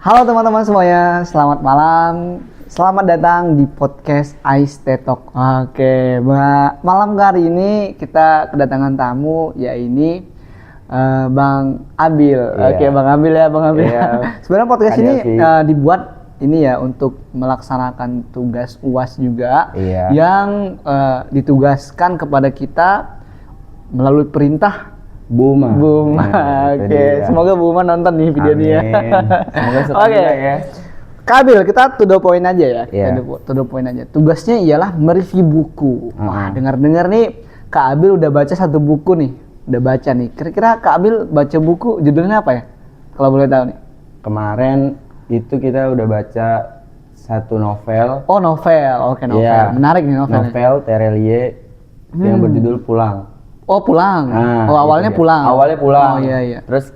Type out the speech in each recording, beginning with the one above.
Halo teman-teman semuanya, selamat malam. Selamat datang di podcast Ais Tetok. Oke, malam hari ini kita kedatangan tamu, yaitu Bang Abil. Oke, Bang Abil ya, Bang Abil. Sebenarnya podcast ini dibuat ini ya untuk melaksanakan tugas UAS juga, yang ditugaskan kepada kita melalui perintah Buma. Oke. Semoga Buma nonton nih videonya ya. Semoga suka ya. Kabil, kita to the point aja ya. To the point aja. Tugasnya ialah mereview buku. Wah, dengar-dengar nih Kak Abil udah baca satu buku nih. Udah baca nih. Kira-kira Kak Abil baca buku judulnya apa ya? Kalau boleh tahu nih. Kemarin itu kita udah baca satu novel. Oh, novel. Oke, novel. Yeah. Menarik nih novelnya. Novel Terelie yang berjudul Pulang. Oh, Pulang. Awalnya Pulang. Awalnya Pulang. Oh, iya. Terus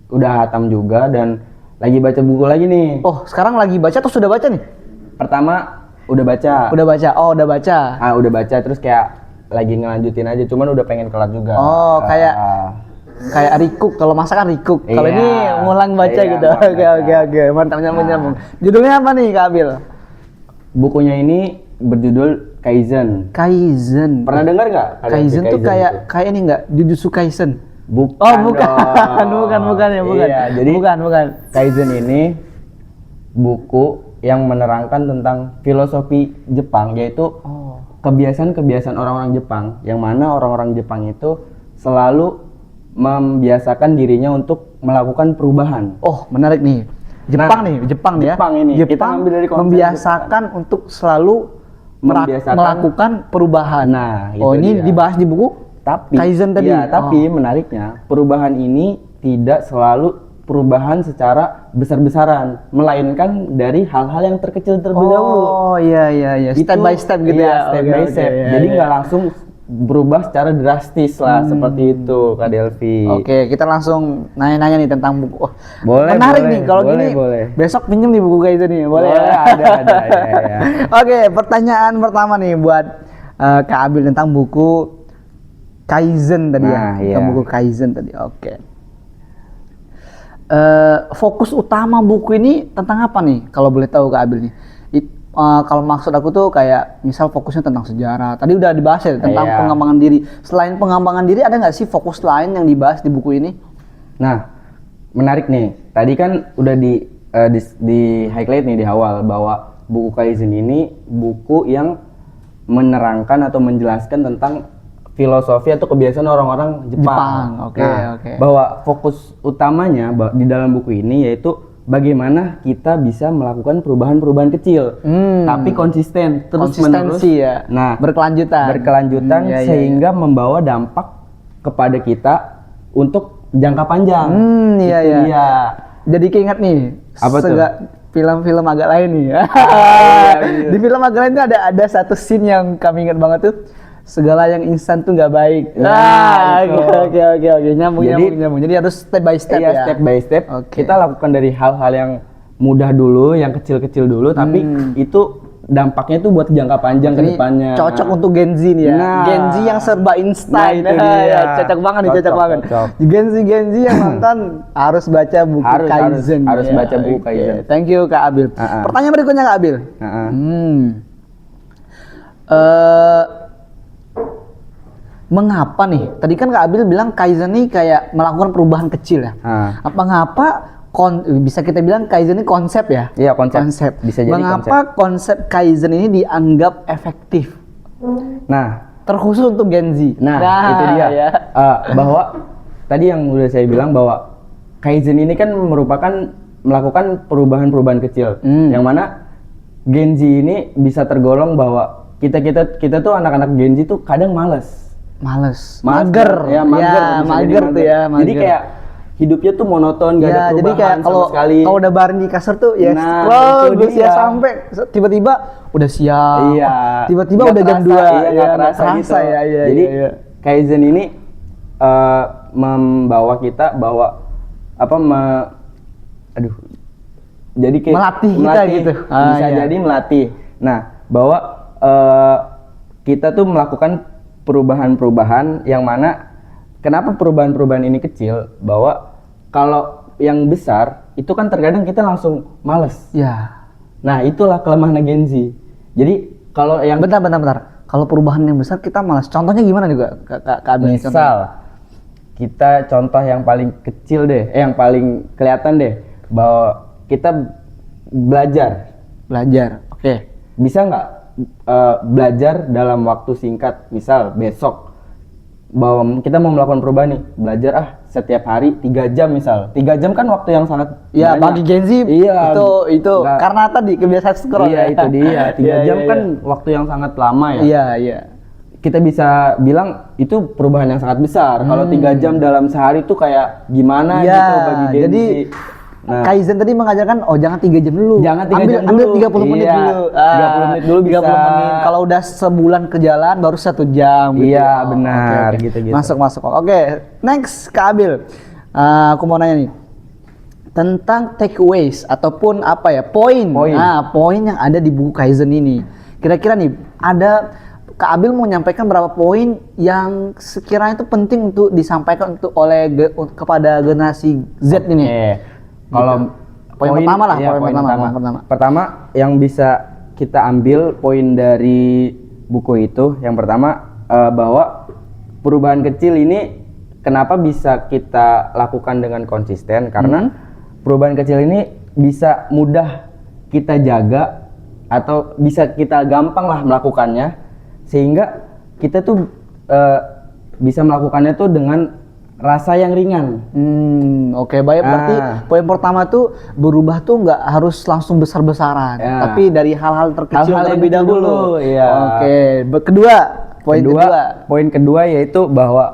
udah hatam juga dan lagi baca buku lagi nih. Oh, sekarang lagi baca atau sudah baca nih? Pertama udah baca. Udah baca. Oh, udah baca. Udah baca terus kayak lagi ngelanjutin aja, cuman udah pengen kelar juga. Oh, kayak recook. Kalau masak kan recook. Kalau ini ngulang baca gitu. Oke. Mantap nyambung. Judulnya apa nih, Kak Abil? Bukunya ini berjudul Kaizen. Pernah dengar nggak? Kaizen tuh kayak ini nggak? Jujutsu Kaisen. Bukan. Oh, bukan. Iya, jadi bukan. Kaizen ini buku yang menerangkan tentang filosofi Jepang, yaitu kebiasaan-kebiasaan orang-orang Jepang, yang mana orang-orang Jepang itu selalu membiasakan dirinya untuk melakukan perubahan. Oh, menarik nih. Jepang nih ya. Jepang membiasakan untuk selalu melakukan perubahan. Nah, ini dibahas di buku Kaizen tadi. Iya, tapi menariknya perubahan ini tidak selalu perubahan secara besar-besaran, melainkan dari hal-hal yang terkecil terlebih dahulu. Oh, iya. Step by step gitu ya. Step by step. Jadi nggak langsung berubah secara drastis lah, seperti itu, Kak Delvi. Oke, kita langsung nanya-nanya nih tentang buku. Menarik nih kalau gini. Besok pinjem nih buku kayak itu nih. Boleh ya? Ada. Oke, pertanyaan pertama nih buat Kak Abil tentang buku Kaizen tadi Tentang buku Kaizen tadi. Oke. Fokus utama buku ini tentang apa nih? Kalau boleh tahu Kak Abil nih. Kalau maksud aku tuh kayak misal fokusnya tentang sejarah. Tadi udah dibahas ya tentang pengembangan diri. Selain pengembangan diri, ada nggak sih fokus lain yang dibahas di buku ini? Nah, menarik nih. Tadi kan udah di highlight nih di awal bahwa buku Kaizen ini buku yang menerangkan atau menjelaskan tentang filosofi atau kebiasaan orang-orang Jepang. Oke. Bahwa fokus utamanya di dalam buku ini yaitu bagaimana kita bisa melakukan perubahan-perubahan kecil, tapi konsisten, terus-menerus, ya. Nah, berkelanjutan sehingga membawa dampak kepada kita untuk jangka panjang. Iya. Jadi keinget nih, film-film agak lain nih. Di film agak lain tuh ada satu scene yang kami ingat banget tuh. Segala yang instan tuh nggak baik. Oke. Nyambung. Jadi harus step by step ya. Step by step. Kita lakukan dari hal-hal yang mudah dulu, yang kecil-kecil dulu, tapi itu dampaknya tuh buat jangka panjang ke depannya. Cocok untuk Gen Z nih ya. Gen Z yang serba instan. Cocok banget nih, cocok banget. Gen Z yang nonton harus baca buku Kaizen. Harus baca buku Kaizen. Thank you Kak Abil. Pertanyaan berikutnya Kak Abil. Mengapa nih? Tadi kan Kak Abil bilang Kaizen ini kayak melakukan perubahan kecil ya. Mengapa bisa kita bilang Kaizen ini konsep ya? Iya, konsep. Bisa jadi mengapa konsep Kaizen ini dianggap efektif? Nah, terkhusus untuk Gen Z. Nah itu dia. Ya. Bahwa tadi yang udah saya bilang bahwa Kaizen ini kan merupakan melakukan perubahan-perubahan kecil, yang mana Gen Z ini bisa tergolong bahwa kita tuh anak-anak Gen Z tuh kadang mager tuh ya. Jadi kayak hidupnya tuh monoton, gak ada perubahan jadi kayak sama sekali. Kalau udah bareng di kasur tuh ya sampai tiba-tiba udah siang. Tiba-tiba udah jam 2. Terasa gitu. Jadi Kaizen ini membawa kita jadi kayak melatih kita gitu. Bisa jadi melatih. Nah, bahwa kita tuh melakukan perubahan-perubahan yang mana kenapa perubahan-perubahan ini kecil, bahwa kalau yang besar itu kan terkadang kita langsung males. Ya. Nah, itulah kelemahan Gen Z. Jadi kalau yang Bentar. Kalau perubahan yang besar kita malas. Contohnya gimana juga Kak Abil? misal kita contoh yang paling kecil deh, yang paling kelihatan deh bahwa kita belajar. Oke. Bisa nggak belajar dalam waktu singkat, misal besok bahwa kita mau melakukan perubahan nih, belajar setiap hari 3 jam misal. 3 jam kan waktu yang sangat Ya, banyak. bagi Gen Z Iya, itu nggak- karena tadi kebiasaan scroll. Iya, itu dia. 3 Iya, jam iya, kan waktu yang sangat lama ya. Iya. Kita bisa bilang itu perubahan yang sangat besar. Kalau 3 jam dalam sehari itu kayak gimana Iya, gitu bagi Gen jadi Z. Nah, Kaizen tadi mengajarkan jangan 3 jam dulu. Jangan 3 jam ambil dulu. 30 menit Iya, dulu. 30 menit dulu 30 bisa. menit. Kalau udah sebulan ke jalan baru 1 jam gitu. Iya, benar, oke. gitu-gitu. Masuk. Oke, next Kak Abil. Aku mau nanya nih. Tentang takeaways ataupun apa ya? Poin. Poin yang ada di buku Kaizen ini. Kira-kira nih ada Kak Abil mau menyampaikan berapa poin yang sekiranya itu penting untuk disampaikan kepada generasi Z ini. Kalau Poin pertama lah, ya, poin pertama. Pertama yang bisa kita ambil poin dari buku itu, yang pertama bahwa perubahan kecil ini kenapa bisa kita lakukan dengan konsisten, karena perubahan kecil ini bisa mudah kita jaga atau bisa kita gampang lah melakukannya, sehingga kita tuh bisa melakukannya tuh dengan rasa yang ringan. Oke, baik. Berarti poin pertama tuh berubah tuh nggak harus langsung besar-besaran, tapi dari hal-hal terkecil Hal-hal terlebih yang kecil dahulu. dulu, iya. Oke, poin kedua. Yaitu bahwa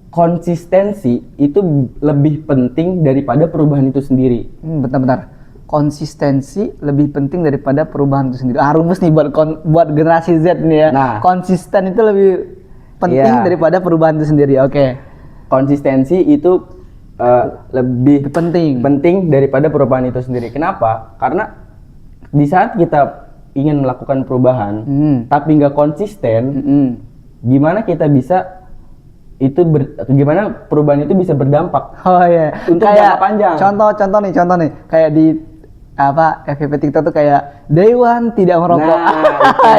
konsistensi itu lebih penting daripada perubahan itu sendiri. Bentar. Konsistensi lebih penting daripada perubahan itu sendiri. Rumus nih buat generasi Z nih ya. Nah. Konsisten itu lebih penting daripada perubahan itu sendiri. Oke. Konsistensi itu lebih penting daripada perubahan itu sendiri. Kenapa? Karena di saat kita ingin melakukan perubahan tapi nggak konsisten, gimana kita bisa gimana perubahan itu bisa berdampak? Oh iya. Untuk jangka panjang. Contoh nih. Kayak di FYP TikTok tuh kayak Day One tidak merokok.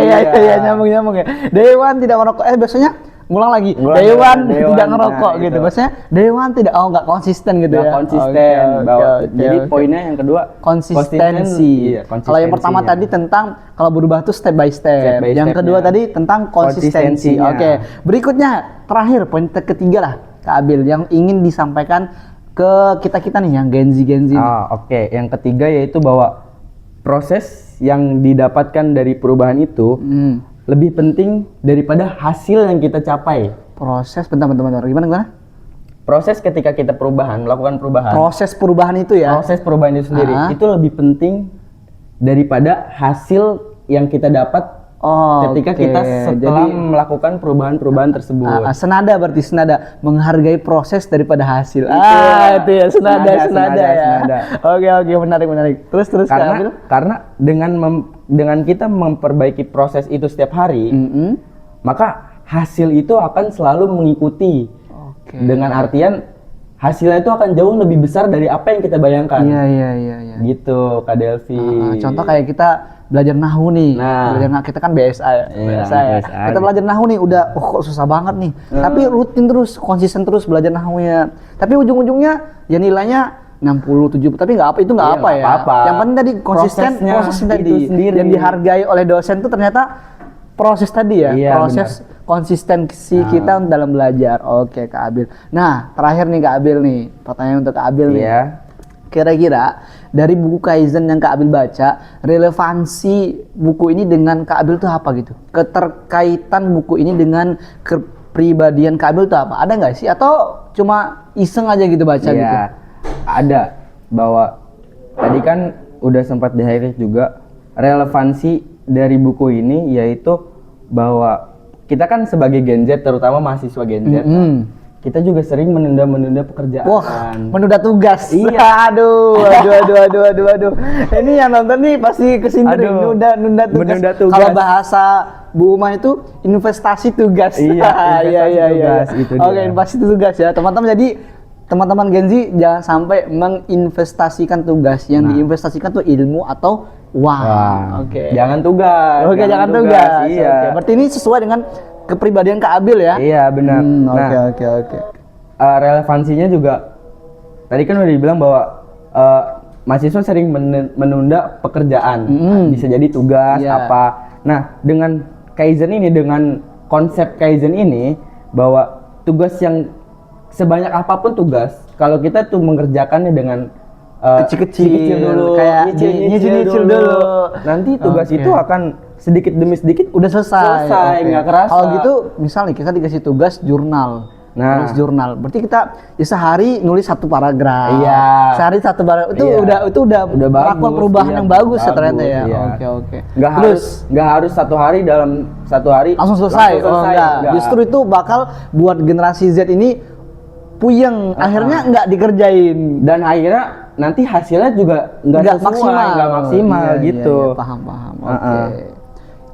Iya, nyambung ya. Day One tidak merokok. Biasanya ngulang lagi. Day One tidak ngerokok gitu. Biasanya Day One tidak nggak konsisten gitu ya. Konsisten. Jadi poinnya yang kedua konsistensi. Kalau yang pertama tadi tentang kalau berubah tuh step by step. Yang kedua tadi tentang konsistensi. Oke. Berikutnya terakhir poin ketiga lah Kak Abil yang ingin disampaikan ke kita nih yang Gen Z ini. Oke. Yang ketiga yaitu bahwa proses yang didapatkan dari perubahan itu lebih penting daripada hasil yang kita capai. Proses, bentar. Gimana? Proses ketika kita melakukan perubahan. Proses perubahan itu ya? Proses perubahan itu sendiri itu lebih penting daripada hasil yang kita dapat ketika kita setelah melakukan perubahan-perubahan tersebut. Senada menghargai proses daripada hasil. Itu ya senada ya. Oke, menarik. Terus karena dengan kita memperbaiki proses itu setiap hari, maka hasil itu akan selalu mengikuti. Dengan artian hasilnya itu akan jauh lebih besar dari apa yang kita bayangkan. Iya. Gitu, Kak Delvi. Contoh kayak kita belajar nahu nih. Kita kan BSA ya. Kita belajar nahu nih udah kok susah banget nih. Tapi rutin terus, konsisten terus belajar nahunya. Tapi ujung-ujungnya ya nilainya 60, 70, tapi nggak apa ya. Yang penting tadi prosesnya tadi yang dihargai oleh dosen tuh ternyata proses tadi ya. Proses konsistensi kita dalam belajar. Oke, Kak Abil. Nah, terakhir nih Kak Abil nih. Pertanyaan untuk Kak Abil nih. Kira-kira dari buku Kaizen yang Kak Abil baca, relevansi buku ini dengan Kak Abil tuh apa gitu? Keterkaitan buku ini dengan kepribadian Kak Abil tuh apa? Ada nggak sih? Atau cuma iseng aja gitu baca gitu? Ada. Bahwa tadi kan udah sempat di-highlight juga relevansi dari buku ini, yaitu bahwa kita kan sebagai Gen Z, terutama mahasiswa Gen Z, kita juga sering menunda pekerjaan. Wah, menunda tugas. Iya. Aduh. Ini yang nonton nih pasti kesini nunda tugas. Kalau bahasa Bu Uma itu investasi tugas. Iya. Oke, investasi tugas ya, teman-teman. Jadi teman-teman Gen Z jangan sampai menginvestasikan tugas. Yang diinvestasikan tuh ilmu atau uang. Oke. Jangan tugas. Oke, jangan tugas. Iya. Oke. Berarti ini sesuai dengan kepribadian Kak Abil ya? Iya, benar. Oke. Relevansinya juga tadi kan udah dibilang bahwa mahasiswa sering menunda pekerjaan. Bisa jadi tugas apa. Nah, dengan Kaizen ini, dengan konsep Kaizen ini, bahwa tugas yang sebanyak apapun tugas, kalau kita tuh mengerjakannya dengan kecil-kecil dulu, kayak nyicil dulu. Nanti tugas itu akan sedikit demi sedikit udah selesai. Nggak kerasa. Kalau gitu, misalnya kita dikasih tugas jurnal. Nulis jurnal. Berarti kita ya sehari nulis 1 paragraf. Iya. Sehari 1 paragraf. Itu udah melakukan perubahan yang bagus ya ternyata ya. Oke. Nggak harus 1 hari dalam 1 hari langsung selesai. Enggak. Justru itu bakal buat generasi Z ini puyeng. Akhirnya nggak dikerjain. Dan akhirnya nanti hasilnya juga nggak maksimal gitu. Iya, paham. Oke.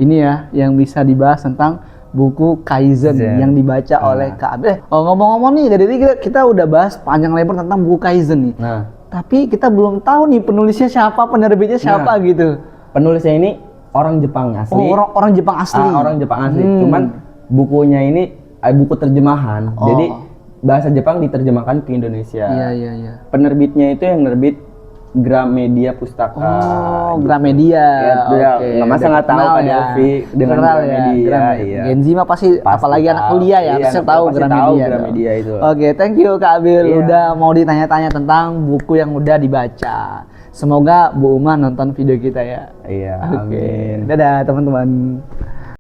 Ini ya yang bisa dibahas tentang buku Kaizen yang dibaca oleh Kak Abil. Ngomong-ngomong nih, dari tadi kita udah bahas panjang lebar tentang buku Kaizen nih. Tapi kita belum tahu nih penulisnya siapa, penerbitnya siapa gitu. Penulisnya ini orang Jepang asli. Orang Jepang asli. Orang Jepang asli. Cuman bukunya ini buku terjemahan. Jadi bahasa Jepang diterjemahkan ke Indonesia. Iya. Penerbitnya itu yang nerbit Gramedia Pustaka. Gramedia. Nggak masa nggak tahu Pak Delvi dengan Gramedia. Iya. Gen Z mah pasti apalagi anak kuliah ya, harusnya tahu Gramedia itu. Oke, thank you Kak Abil udah mau ditanya-tanya tentang buku yang udah dibaca. Semoga Bu Uma nonton video kita ya. Iya, amin. Dadah teman-teman.